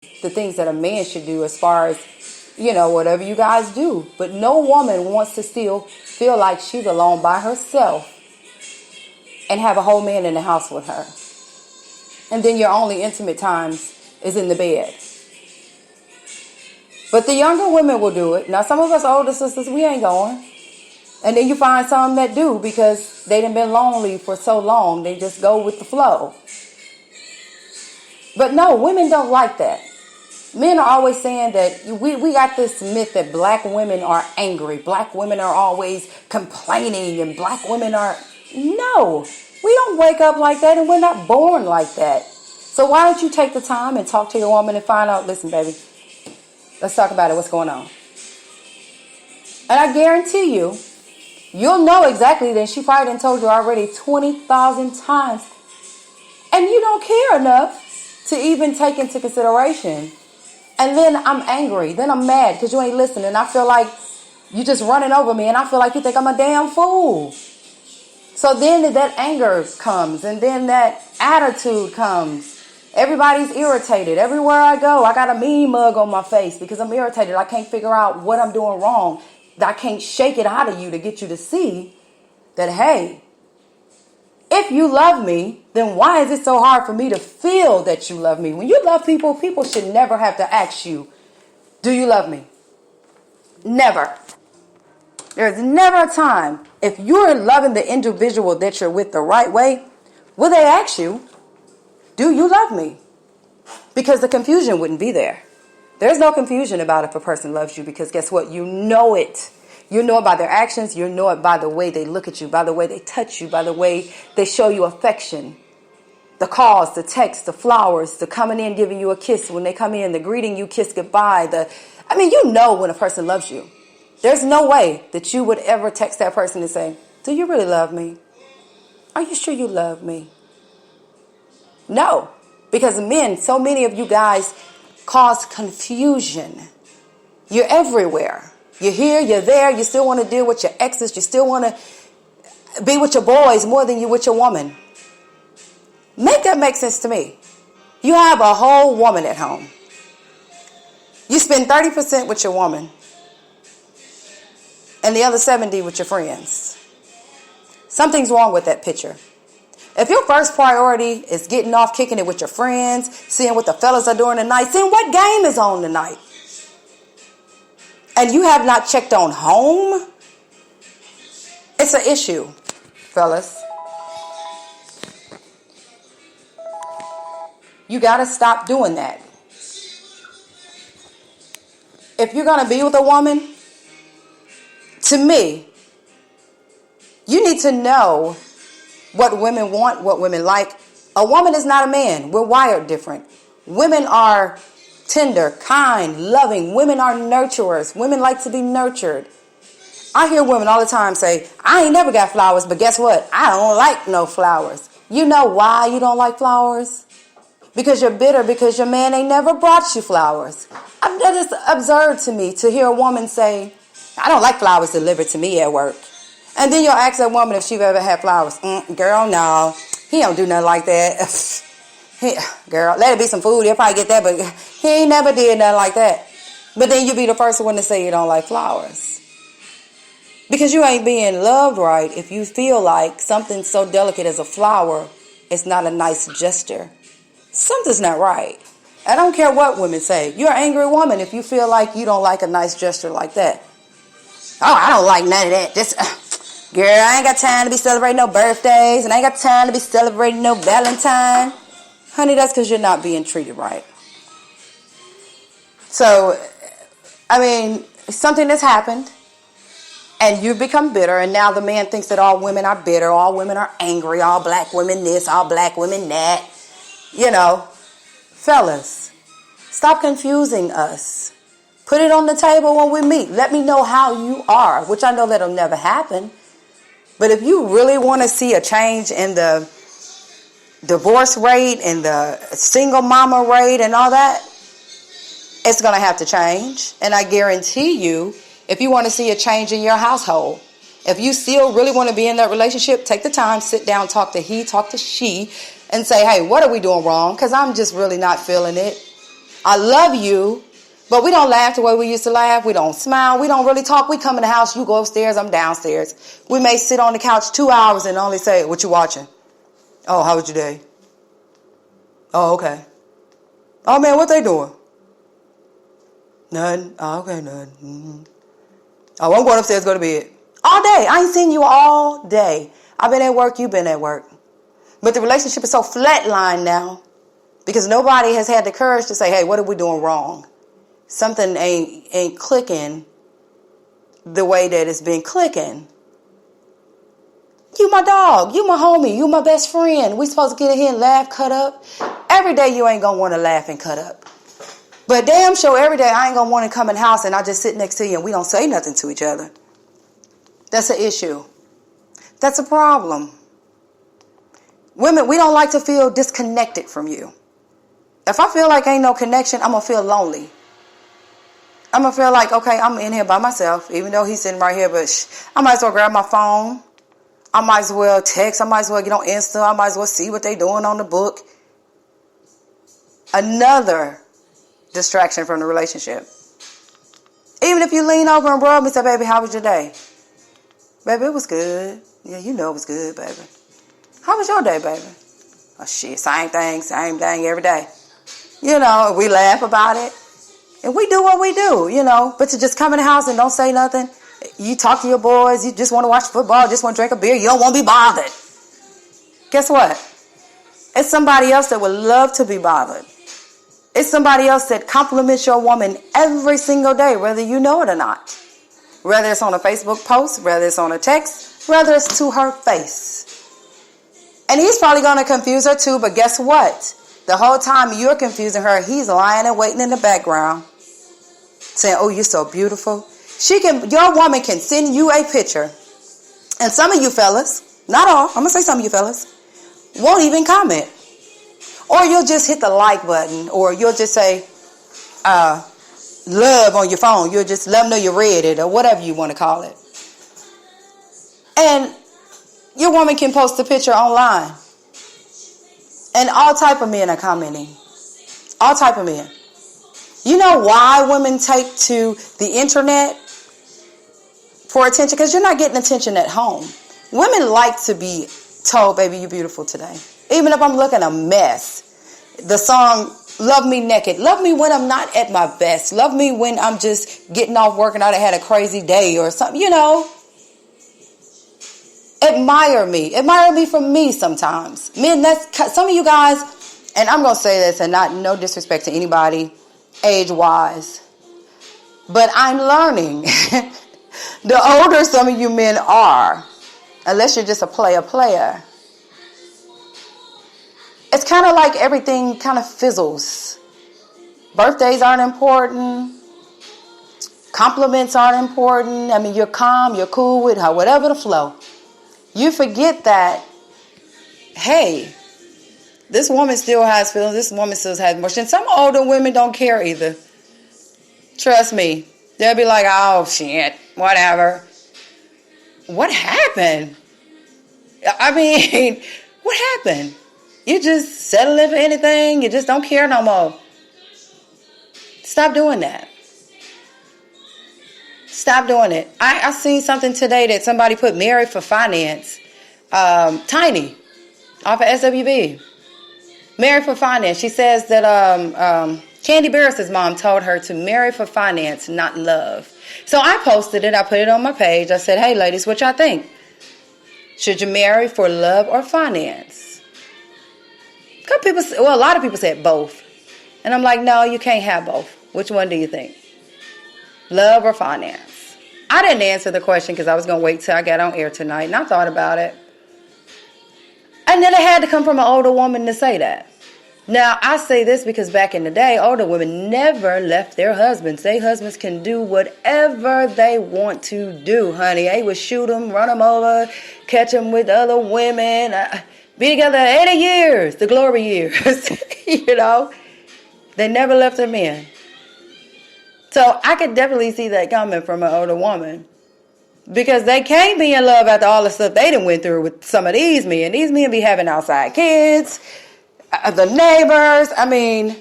the things that a man should do as far as, whatever you guys do. But no woman wants to still feel like she's alone by herself and have a whole man in the house with her. And then your only intimate times is in the bed. But the younger women will do it. Now, some of us older sisters, we ain't going. And then you find some that do because they done been lonely for so long. They just go with the flow. But no, women don't like that. Men are always saying that we got this myth that black women are angry. Black women are always complaining and black women are... No, we don't wake up like that and we're not born like that. So why don't you take the time and talk to your woman and find out, listen, baby, let's talk about it. What's going on? And I guarantee you, you'll know exactly that she probably done told you already 20,000 times. And you don't care enough to even take into consideration. And then I'm angry. Then I'm mad because you ain't listening. I feel like you just running over me. And I feel like you think I'm a damn fool. So then that anger comes. And then that attitude comes. Everybody's irritated. Everywhere I go, I got a mean mug on my face because I'm irritated. I can't figure out what I'm doing wrong. I can't shake it out of you to get you to see that, hey, if you love me, then why is it so hard for me to feel that you love me? When you love people, people should never have to ask you, do you love me? Never. There's never a time, if you're loving the individual that you're with the right way, will they ask you, do you love me? Because the confusion wouldn't be there. There's no confusion about if a person loves you because guess what? You know it. You know it by their actions. You know it by the way they look at you, by the way they touch you, by the way they show you affection. The calls, the texts, the flowers, the coming in, giving you a kiss when they come in, the greeting you, kiss goodbye. You know when a person loves you. There's no way that you would ever text that person and say, do you really love me? Are you sure you love me? No, because men, so many of you guys cause confusion. You're everywhere. You're here, you're there. You still want to deal with your exes. You still want to be with your boys more than you with your woman. Make that make sense to me. You have a whole woman at home. You spend 30% with your woman and the other 70% with your friends. Something's wrong with that picture. If your first priority is getting off, kicking it with your friends, seeing what the fellas are doing tonight, seeing what game is on tonight, and you have not checked on home, it's an issue, fellas. You got to stop doing that. If you're going to be with a woman, to me, you need to know what women want, what women like. A woman is not a man. We're wired different. Women are tender, kind, loving. Women are nurturers. Women like to be nurtured. I hear women all the time say, I ain't never got flowers, but guess what? I don't like no flowers. You know why you don't like flowers? Because you're bitter, because your man ain't never brought you flowers. That is absurd to me to hear a woman say, I don't like flowers delivered to me at work. And then you'll ask that woman if she's ever had flowers. Girl, no. He don't do nothing like that. Girl, let it be some food. He'll probably get that, but he ain't never did nothing like that. But then you be the first one to say you don't like flowers. Because you ain't being loved right if you feel like something so delicate as a flower is not a nice gesture. Something's not right. I don't care what women say. You're an angry woman if you feel like you don't like a nice gesture like that. Oh, I don't like none of that. Girl, I ain't got time to be celebrating no birthdays, and I ain't got time to be celebrating no Valentine. Honey, that's because you're not being treated right. So, something that's happened, and you've become bitter, and now the man thinks that all women are bitter, all women are angry, all black women this, all black women that. Fellas, stop confusing us. Put it on the table when we meet. Let me know how you are, which I know that'll never happen. But if you really want to see a change in the divorce rate and the single mama rate and all that, it's going to have to change. And I guarantee you, if you want to see a change in your household, if you still really want to be in that relationship, take the time, sit down, talk to he, talk to she, and say, hey, what are we doing wrong? Because I'm just really not feeling it. I love you, but we don't laugh the way we used to laugh. We don't smile. We don't really talk. We come in the house, you go upstairs, I'm downstairs. We may sit on the couch 2 hours and only say, what you watching? Oh, how was your day? Oh, okay. Oh, man, what they doing? Nothing. Oh, okay, nothing. Mm-hmm. Oh, I'm going upstairs, go to bed. All day. I ain't seen you all day. I've been at work, you've been at work. But the relationship is so flatlined now because nobody has had the courage to say, hey, what are we doing wrong? Something ain't clicking the way that it's been clicking. You my dog. You my homie. You my best friend. We supposed to get in here and laugh, cut up. Every day you ain't going to want to laugh and cut up. But damn sure every day I ain't going to want to come in the house and I just sit next to you and we don't say nothing to each other. That's an issue. That's a problem. Women, we don't like to feel disconnected from you. If I feel like ain't no connection, I'm going to feel lonely. I'm going to feel like, okay, I'm in here by myself, even though he's sitting right here, but I might as well grab my phone. I might as well text. I might as well get on Insta. I might as well see what they're doing on the book. Another distraction from the relationship. Even if you lean over and rub me and say, baby, how was your day? Baby, it was good. Yeah, you know it was good, baby. How was your day, baby? Oh, shit, same thing every day. You know, we laugh about it. And we do what we do, you know. But to just come in the house and don't say nothing. You talk to your boys. You just want to watch football. Just want to drink a beer. You don't want to be bothered. Guess what? It's somebody else that would love to be bothered. It's somebody else that compliments your woman every single day, whether you know it or not. Whether it's on a Facebook post, whether it's on a text, whether it's to her face. And he's probably going to confuse her too, but guess what? The whole time you're confusing her, he's lying and waiting in the background, saying, oh, you're so beautiful. Your woman can send you a picture. And some of you fellas, not all, I'm going to say some of you fellas, won't even comment. Or you'll just hit the like button, or you'll just say, love on your phone. You'll just let them know you read it, or whatever you want to call it. And your woman can post a picture online. And all type of men are commenting. All type of men. You know why women take to the internet for attention? Because you're not getting attention at home. Women like to be told, baby, you're beautiful today. Even if I'm looking a mess. The song, Love Me Naked. Love me when I'm not at my best. Love me when I'm just getting off work and I had a crazy day or something, you know. Admire me. Admire me for me sometimes. Men, that's some of you guys, and I'm going to say this and not no disrespect to anybody age-wise, but I'm learning. The older some of you men are, unless you're just a player, it's kind of like everything kind of fizzles. Birthdays aren't important. Compliments aren't important. I mean, you're calm, you're cool with her, whatever the flow. You forget that, hey, this woman still has feelings. This woman still has emotion. Some older women don't care either. Trust me. They'll be like, oh, shit, whatever. What happened? I mean, what happened? You just settling for anything? You just don't care no more. Stop doing that. Stop doing it. I seen something today that somebody put married for finance. Tiny, off of SWB. Married for finance. She says that Candy Barris's mom told her to marry for finance, not love. So I posted it. I put it on my page. I said, hey, ladies, what y'all think? Should you marry for love or finance? A lot of people said both. And I'm like, no, you can't have both. Which one do you think? Love or finance? I didn't answer the question because I was going to wait till I got on air tonight. And I thought about it. And then it had to come from an older woman to say that. Now, I say this because back in the day, older women never left their husbands. Their husbands can do whatever they want to do, honey. They would shoot them, run them over, catch them with other women, be together 80 years, the glory years, you know. They never left their men. So I could definitely see that coming from an older woman. Because they can't be in love after all the stuff they done went through with some of these men. These men be having outside kids, the neighbors. I mean,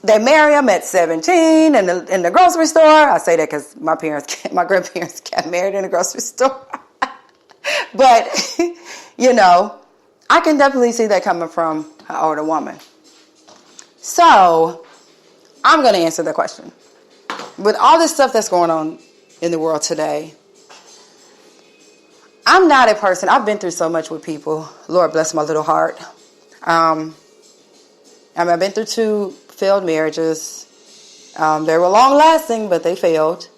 they marry them at 17 in the grocery store. I say that because my grandparents got married in the grocery store. But, I can definitely see that coming from an older woman. So, I'm going to answer the question. With all this stuff that's going on in the world today, I'm not a person. I've been through so much with people. Lord bless my little heart. I've been through 2 failed marriages. They were long lasting, but they failed.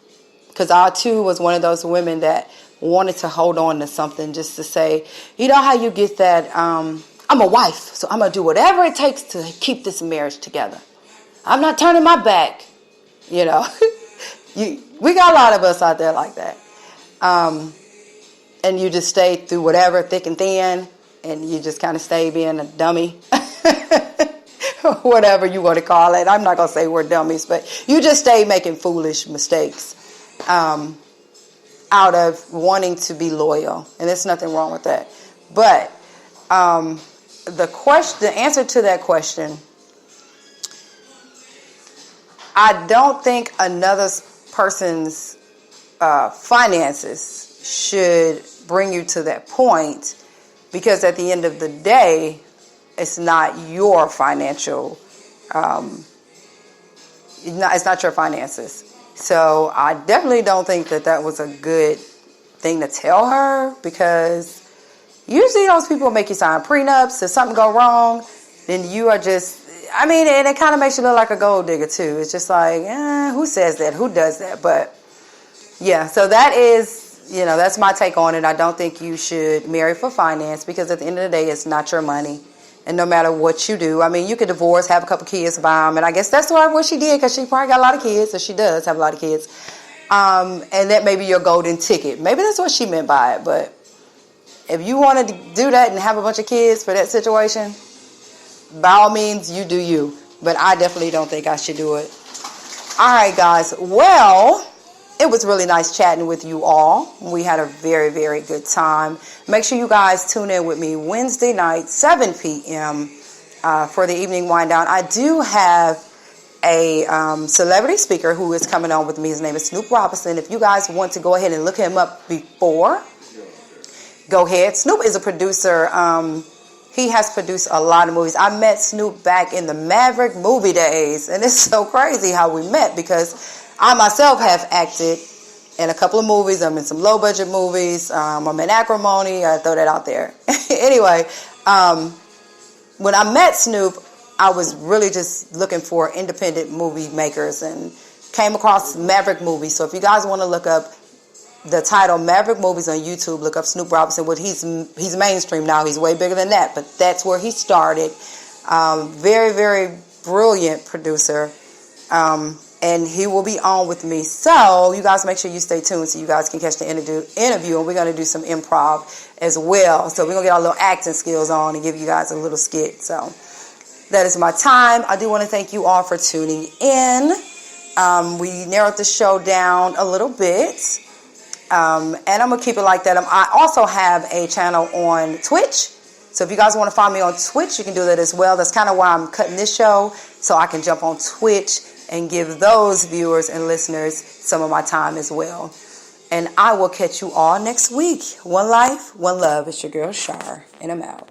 Because I too was one of those women that wanted to hold on to something just to say, you know how you get that, I'm a wife, so I'm going to do whatever it takes to keep this marriage together. I'm not turning my back. We got a lot of us out there like that. And you just stay through whatever, thick and thin, and you just kind of stay being a dummy. Whatever you want to call it. I'm not going to say we're dummies, but you just stay making foolish mistakes out of wanting to be loyal. And there's nothing wrong with that. But the answer to that question, I don't think another person's finances should bring you to that point, because at the end of the day, it's not your financial, it's not your finances. So I definitely don't think that was a good thing to tell her, because usually those people make you sign prenups. If something go wrong, then you are just, and it kind of makes you look like a gold digger too. It's just like, who says that? Who does that? But yeah, so that is, that's my take on it. I don't think you should marry for finance, because at the end of the day, it's not your money. And no matter what you do, you could divorce, have a couple kids by them. And I guess that's what she did, because she probably got a lot of kids. So she does have a lot of kids. And that may be your golden ticket. Maybe that's what she meant by it. But if you wanted to do that and have a bunch of kids for that situation, by all means, you do you. But I definitely don't think I should do it. All right, guys. Well, it was really nice chatting with you all. We had a very, very good time. Make sure you guys tune in with me Wednesday night, 7 p.m. For the evening wind down. I do have a celebrity speaker who is coming on with me. His name is Snoop Robinson. If you guys want to go ahead and look him up before, go ahead. Snoop is a producer. He has produced a lot of movies. I met Snoop back in the Maverick movie days. And it's so crazy how we met, because I myself have acted in a couple of movies. I'm in some low-budget movies. I'm in Acrimony. I throw that out there. Anyway, when I met Snoop, I was really just looking for independent movie makers and came across Maverick Movies. So if you guys want to look up the title Maverick Movies on YouTube, look up Snoop Robinson. He's mainstream now. He's way bigger than that, but that's where he started. Very, very brilliant producer. And he will be on with me. So you guys make sure you stay tuned so you guys can catch the interview. And we're going to do some improv as well. So we're going to get our little acting skills on and give you guys a little skit. So that is my time. I do want to thank you all for tuning in. We narrowed the show down a little bit. And I'm going to keep it like that. I also have a channel on Twitch. So if you guys want to find me on Twitch, you can do that as well. That's kind of why I'm cutting this show, so I can jump on Twitch and give those viewers and listeners some of my time as well. And I will catch you all next week. One life, one love. It's your girl, Char, and I'm out.